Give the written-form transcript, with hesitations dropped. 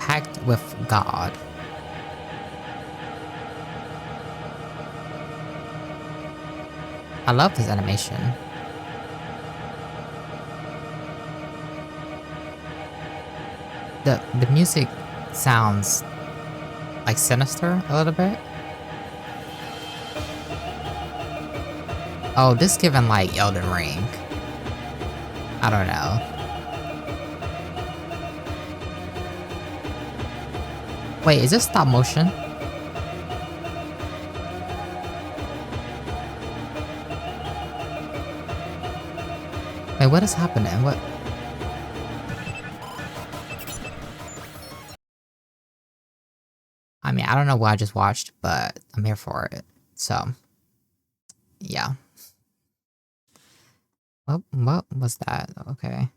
Pact with God. I love this animation. The music sounds like sinister a little bit. Oh, this given like Elden Ring. I don't know. Wait, is this stop motion? Wait, what is happening? What? I mean, I don't know what I just watched, but I'm here for it. So, yeah. What was that? Okay.